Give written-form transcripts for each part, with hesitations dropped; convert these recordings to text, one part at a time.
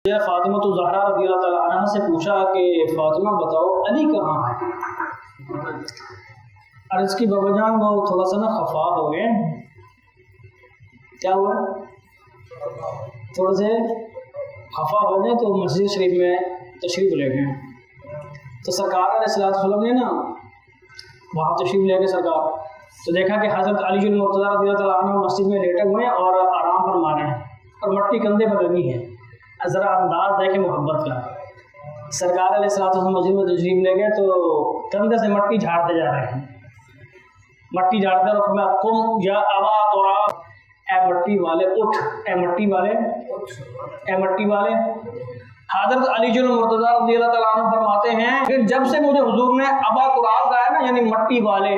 فاطمہ تو زہرا رضی اللہ تعالیٰ عنہ سے پوچھا کہ فاطمہ بتاؤ علی کہاں ہے؟ عرض کی بابا جان وہ تھوڑا سا نا خفا ہو گئے. کیا ہوا؟ تھوڑے سے خفا ہو گئے تو مسجد شریف میں تشریف لے گئے. تو سرکار علیہ الصلوۃ والسلام نے نا وہاں تشریف لے گئے سرکار، تو دیکھا کہ حضرت علی المرتضیٰ رضی اللہ تعالیٰ عنہ مسجد میں لیٹے ہوئے ہیں اور آرام فرما رہے ہیں اور مٹی کندھے پر لگی ہے. ذرا انداز دیکھیں محبت کا. سرکار علیہ الصلوۃ والسلام مسجد میں تشریف لے گئے تو کندھے سے مٹی جھاڑتے جا رہے ہیں. مٹی جھاڑتے اور فرمایا قم یا ابا تراب، اے مٹی والے اٹھ، اے مٹی والے اے مٹی والے. حضرت علی المرتضیٰ رضی اللہ تعالیٰ عنہ فرماتے ہیں کہ جب سے مجھے حضور نے ابا تراب کہا نا یعنی مٹی والے،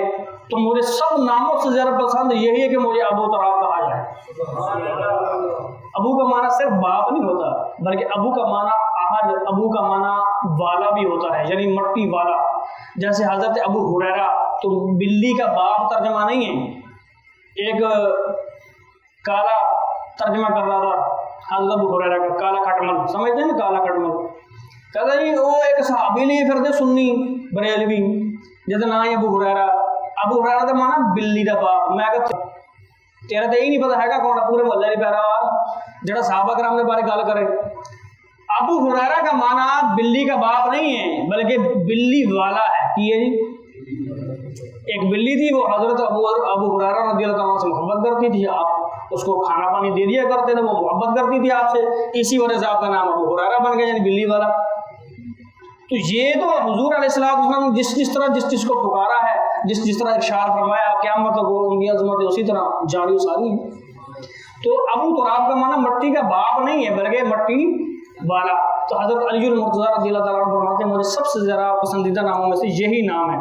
تو مجھے سب ناموں سے زیادہ پسند یہی ہے کہ مجھے ابو تراب کہا جائے. ابو کا معنی صرف باپ نہیں ہوتا بلکہ ابو کا معنی احد، ابو کا معنی والا بھی ہوتا ہے یعنی مٹی والا. جیسے حضرت ابو ہریرہ تو بلی کا باپ ترجمہ نہیں ہے، ایک کالا ترجمہ کر رہا تھا حضرت ابو ہریرہ کا، کالا کھٹمل سمجھتے ہیں نا، کالا کھٹمل. کہتا جی وہ ایک صحابی لیے پھرتے سنی بریلوی جیسے نا ہی ابو ہریرہ. ابو ہریرہ کا معنی بلی کا باپ. میں کہتا تیرا تو یہی نہیں پتا ہے گا کون پورے محلے نہیں پیراوار جڑا صحابہ کرام کے بارے گل کرے. ابو ہریرہ کا معنی بلی کا باپ نہیں ہے بلکہ بلی والا ہے. کی ہے جی؟ ایک بلی تھی، وہ حضرت ابو ہریرہ رضی اللہ عنہ سے محبت کرتی تھی، آپ اس کو کھانا پانی دے دیا کرتے تھے، وہ محبت کرتی تھی آپ سے، اسی وجہ سے آپ کا نام ابو ہریرہ بن گیا یعنی بلی والا. تو یہ تو حضور علیہ السلام جس طرح جس کو پکارا ہے، جس طرح ارشاد فرمایا قیامت کو ان کی عظمت اسی طرح جاری و ساری ہے. تو ابو تراب کا معنی مٹی کا باپ نہیں ہے بلکہ مٹی والا. تو حضرت علی المرتضیٰ رضی اللہ تعالیٰ عنہ فرماتے ہیں مجھے سب سے زیادہ پسندیدہ ناموں میں سے یہی نام ہے.